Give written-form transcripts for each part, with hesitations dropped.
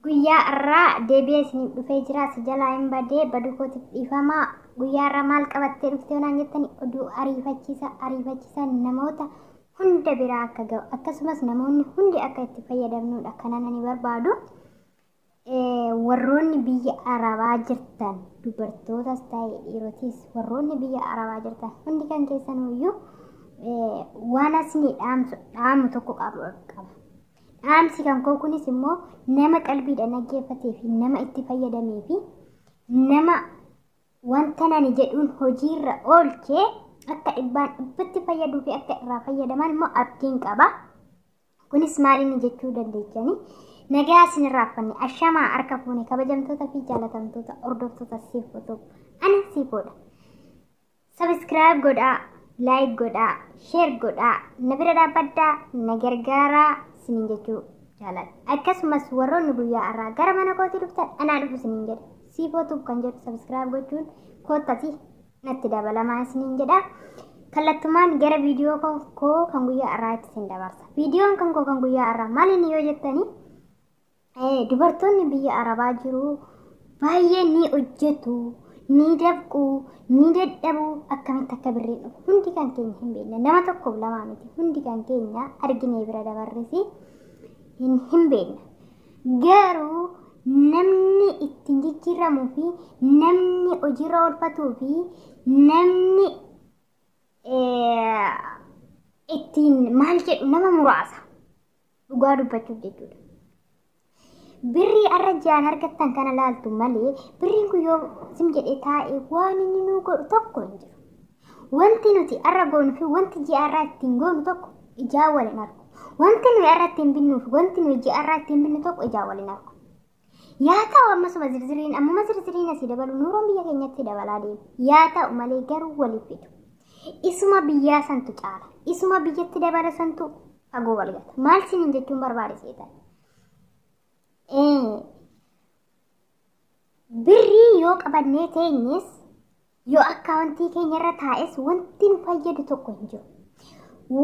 Guyyaa irraa deebi'ee isiniif dhufee jira. Si jalaa hin badee baduu kootiif dhiifamaa. Guyyaa irraa maal qabattee dhuftee naan jettani oduu ariifachiisa namoota hunda biraa akka ga'u akkasumas namoonni hundi akka itti fayyadamnudha kanan ani barbaadu. Warroonni biyya Arabaa jirtan dubartootas ta'e dhiirotis warroonni biyya Arabaa jirtan hundi kan keessanuyyuu waan asni dhaamu tokko qaba. Dhaamsi kan koo kunis immoo nama qalbiidhaan dhaggeeffatee fi nama itti fayyadamee fi nama wanta nani jedhuun hojiirra oolchee akka dhibbatti fayyaduu fi akka irraa fayyadaman immoo abdiin qaba. Kunis maaliin jechuu dandeechanii nagaa isinirraa uffanne ashamaa harka fuune kabajamtoota fi jaalatamtoota hordoftoota Siifoo ani Siifoodha. Subscribe godhaa, like godhaa, share godhaa, na bira dhaabbadhaa, na gargaaraa sinin jechuu jaalladha. Akkasumas warroonni guyyaa irraa gara mana kootii dhuftan anaa dhufu sinin jedha. Siifootuuf kan jedhu subscribe gochuun koottati natti dabalamaa sinin jedha. Kallattumaan gara viidiyoo koo kan guyyaa irraatti sin dabarsa. Viidiyoon kan koo kan guyyaa irraa maaliin yoo jettanii dubartoonni biyya Arabaa jiru baay'ee ni hojjetu, ni dafqu, ni dadhabu akkamitti akka birriin dhufu hundi kan keenya hin beekne nama tokkoof lamaa miti hundi kan keenya arginee bira dabarrisi hin beekne. Garuu namni ittiin jijjiiramuu fi namni hojiirra oolfatuu fi namni ittiin maal jedhu nama muraasa dhugaa dubbachuuf jechuudha. Birrii arra jaan argattan kana laaltu malee birriin kun yoo sim jedhee taa'ee waan inni nu godhu tokko hin jiru. Wanti nuti arra goonu fi wanti ji'a arraa ittiin goonu tokko ijaa waliin argu. Wanti nuyi arra ittiin binnuu fi wanti nuyi ji'a arraa ittiin binnu tokko ijaa waliin argu. Yaa ta'u ammasuma ammuma zirziriin asii dabalu nuuroon biyya keenyatti dabalaa deema. Yaa ta'u malee garuu waliif fidu. Isuma biyyaa santu caala. Isuma biyyatti dabala santu fagoo wal gata. Maal sinin jechuun barbaade seetan. Birrii yoo qabannee teenyes yoo akkaawuntii keenyarra taa'es wanti nu fayyadu tokko hin jiru.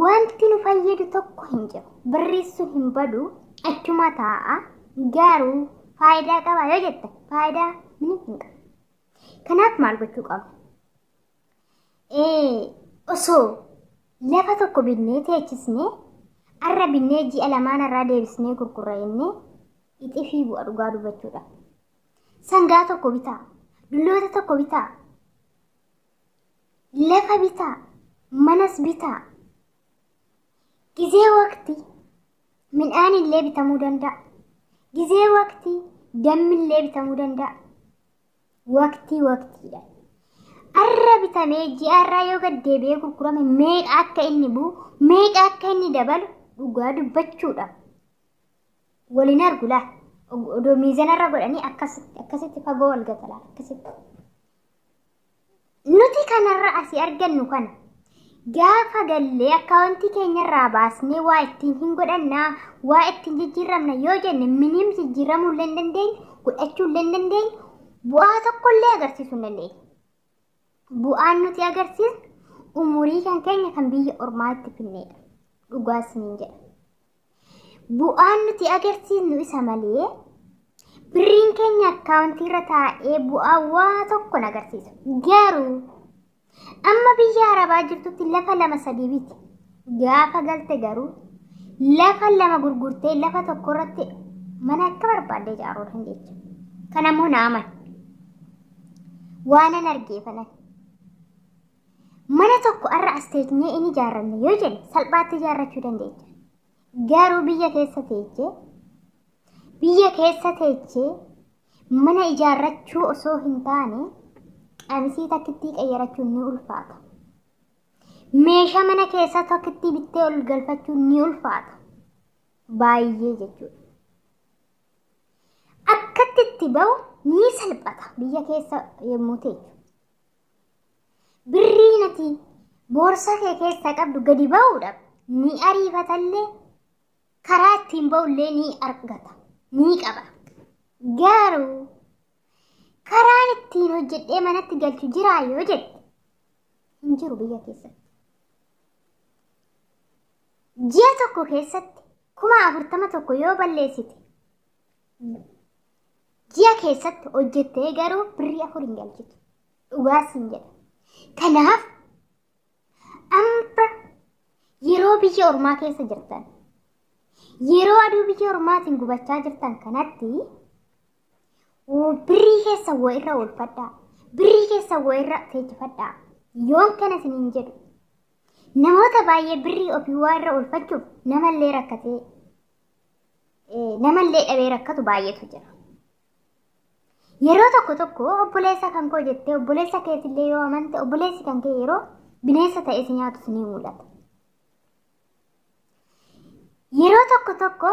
Wanti nu fayyadu tokko hin jiru. Birrii sun hin badu achuma taa'a. Garuu faayidaa qaba yoo jette faayidaa hin qabu. Kanaaf maal gochuu qabna? Osoo lafa tokko binnee teechisnee arra binnee ji'a lamaan irraa deebisnee gurgurrannee itti fi bu'a dhugaa dubbachuudha. Sangaa tokko bitaa, dulloota tokko bitaa, lafa bitaa, manas bitaa. Gizee waqtii midhaan illee bitamuu danda'a. Gizee waqtii dammi illee bitamuu danda'a. Waqtiidha. Arra bitamee ji'a irraa yoo gad deebi'ee gurgurame meeqa akka inni bu'u, meeqa akka inni dabalu dhugaa dubbachuudha. Waliin argu laa odoo miizanarra godhanii akkasitti fagoo wal gata laa akkasitti. Nuti kanarra asii argannu kana gaafa gallee akkaawuntii keenyarraa baasnee waa ittiin hin godhannaa waa ittiin jijjiiramna yoo jenne miniim jijjiiramuu illee hin dandeenyu godhachuu illee hin dandeenyu bu'aa tokkollee agarsiisuu hin dandeenyu. Bu'aan nuti agarsiisnu umurii kan keenya kan biyya ormaatti finneedha. Dhugaa isiniin jedha. Bu'aan nuti agarsiisnu isa malee birriin keenya akkaawuntii irra taa'ee bu'aa waa tokko hin agarsiisu. Garuu amma biyya Arabaa jirtutti lafa 2-3 biti. Gaafa galte garuu lafa 2 gurgurtee lafa tokko irratti mana akka barbaadde ijaaruu dandeecha. Kanammoo naaman waan an argeeffanan. Mana tokko arra as teenyee inni ijaarranne yoo jenne salphaatti ijaarrachuu dandeecha. Garuu biyya keessa teechee mana ijaarrachuu osoo hin taane qamisii takkittii qayyarachuun ni ulfaata. Meeshaa mana keessaa takkittii bittee ol galfachuun ni ulfaata. Baay'ee jechuudha. Akkatti itti ba'u ni salphata biyya keessa yommuu teechu. Birrii nati boorsaa kee keessa qabdu gadi ba'uudhaaf ni ariifatallee karaa ittiin ba'ullee ni argata ni qaba. Garuu karaan ittiin hojjedhee manatti galchu jiraa yoo jette hin jiru biyya keessatti. Ji'a tokko keessatti 40,000 yoo balleessite ji'a keessatti hojjettee garuu birrii 4 hin galchitu. Dhugaasin jedha. Kanaaf amma yeroo biyya ormaa keessa jirtan, yeroo aduu biyya ormaatiin gubachaa jirtan kanatti birrii keessa waa irra oolfadhaa. Birrii keessa waa irra teechifadhaa. Yoon kana isiniin jedhu namoota baay'ee birrii ofii waa irra oolfachuuf namallee rakkatee namallee dhabee rakkatu baay'eetu jira. Yeroo tokko tokko obboleessa kan koo jettee obboleessa keetillee yoo amante obboleessi kan kee yeroo bineensa ta'ee si nyaatu ni mul'ata. Yeroo tokko tokko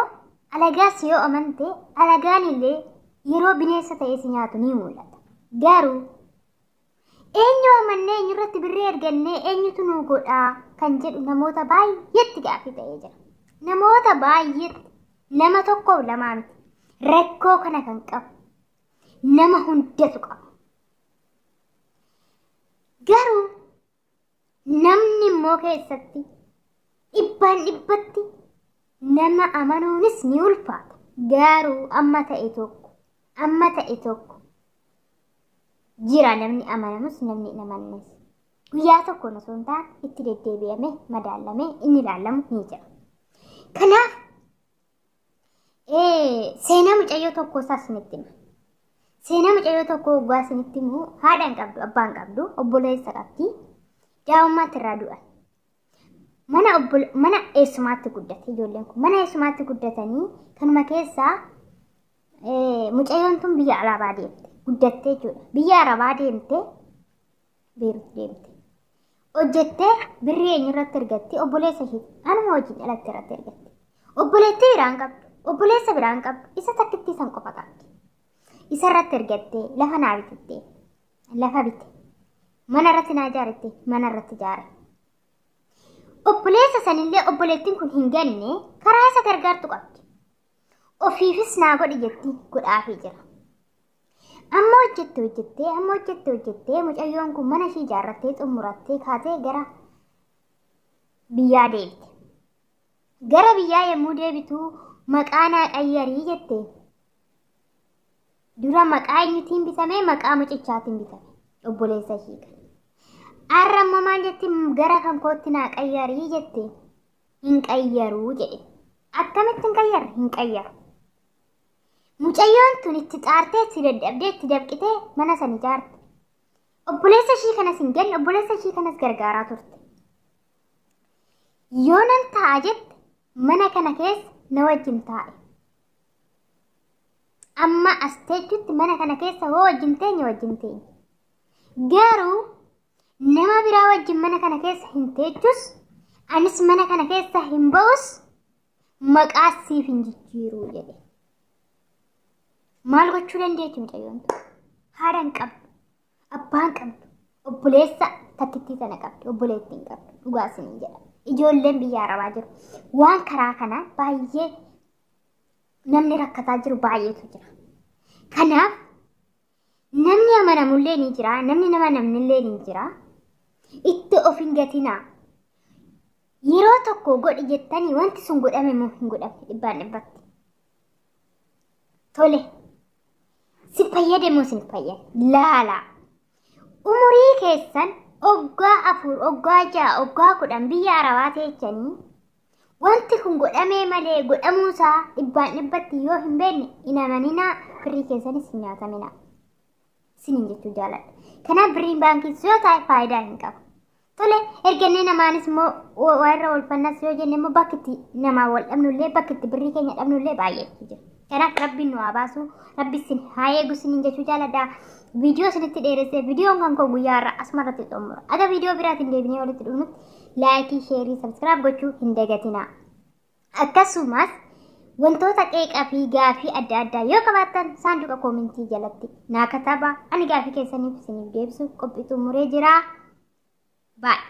alagaas yoo amante alagaan illee yeroo bineensa ta'ee si nyaatu ni mul'ata. Garuu eenyu amannee eenyurratti birrii ergannee eenyutu nu godhaa kan jedhu namoota baay'eetti gaaffii ta'ee jira. Namoota baay'eetti nama tokkoof lamaa miti. Rakkoo kana kan qabu nama hundatu qaba. Garuu namni immoo keessatti dhibbaan dhibbatti nama amanuunis ni ulfaata. Garuu amma ta'e tokko jira namni amanamus namni hin amannes. Guyyaa tokko osoo hin taane itti deddeebi'amee madaalamee inni ilaalamu ni jira. Kanaaf seenaa mucayyoo tokko isaas isinitti hima. Seenaa mucayyoo tokko waggaa isinitti himu haadhaan qabdu, abbaan qabdu, obboleessa qabdi. Daa'imummaatti irraa du'an. Mana eessumaatti guddate ijoolleen kun. Mana eessumaatti guddatanii kanuma keessaa mucayyoon tun biyya Arabaa deemte. Guddattee jechuudha. Biyya Arabaa deemte Beerut deemte. Hojjettee birrii eenyurratti ergatti? Obboleessa ishee anuma wajjin dhalatte irratti ergatti. Obboleettii biraan qabdu. Obboleessa biraan qabdu. Isa takkitti san qofa qabdi. Isa irratti ergattee lafa naa bitattee lafa bite. Mana irratti naa ijaarratte mana irratti ijaare. Obboleessa sanillee obboleettiin kun hin ganne karaa isa gargaartu qabdi. Ofiifis naa godhi jetti godhaafii jira. Amma hojjettee mucayyoon kun mana ishee ijaarrattee xumurattee kaatee gara biyyaa deemte. Gara biyyaa yommuu deebitu maqaa naa qayyarii jette. Dura maqaa eenyutiin bitame? Maqaa mucichaatiin bitame. Obboleessa ishee kana. Har'a ammoo maal jetti? Gara kan kootti naa qayyarii jette. Hin qayyaruu jedhe. Akkamitti hin qayyarre? Hin qayyaru. Mucayyoon tun itti xaartee itti dadhabdee itti dabqitee mana san ijaarte. Obboleessa ishee kanas hin ganne obboleessa ishee kanas gargaaraa turte. Yoo nan taa'a jette mana kana keessa na wajjin taa'e. Amma as teechutti mana kana keessa hoo wajjin teenye. Garuu nama biraa wajjin mana kana keessa hin teechus anis mana kana keessa hin ba'us maqaa siif hin jijjiiruu jedhe. Maal gochuu dandeetti mucayyoon tun? Haadha hin qabdu, abbaan qabdu, obboleessa takkittii sana qabdu, obboleettii hin qabdu. Dhugaa isiniin jedha. Ijoolleen biyya Arabaa jiru. Waan karaa kana baay'ee namni rakkataa jiru baay'eetu jira. Kanaaf namni amanamullee ni jira, namni nama namnillee ni jira. Itti of hin gatinaa. Yeroo tokko godhi jettanii wanti sun godhame moo hin godhamne dhibbaan dhibbatti. Tole. Si fayyade moo sin fayyade? Laala. Umurii keessan oggaa 4, oggaa 6, oggaa 10 biyya Arabaa teechanii wanti kun godhamee malee godhamuusaa dhibbaan dhibbatti yoo hin beekne hin amaninaa firii keessanis hin nyaataminaa. Sinin jechuu jaaladha. Kanaaf birriin baankiis yoo ta'e faayidaa hin qabu. Tole ergannee namaanis immoo warra oolfannas yoo jenne immoo bakki itti namaa wal dhabnullee bakki itti birrii keenya dhabnullee baay'eetu jira. Kanaaf rabbiin nu haa baasu, rabbi sin haa eegu sinin jechuu jaaladha. Viidiyoo sinitti dheeressee viidiyoon kan koo guyyaa irraa asumarratti xumura. Aga viidiyoo biraatiin deebinee walitti dhufnutti laayikii, sheerii, sabskiraayib gochuu hin dagatinaa. Akkasumas wantoota qeeqaa fi gaafii adda addaa yoo qabaattan saanduqa koomentii jalatti naa katabaa. Ani gaafii keessaniif isiniif deebisu qophii xumuree jira. Bye.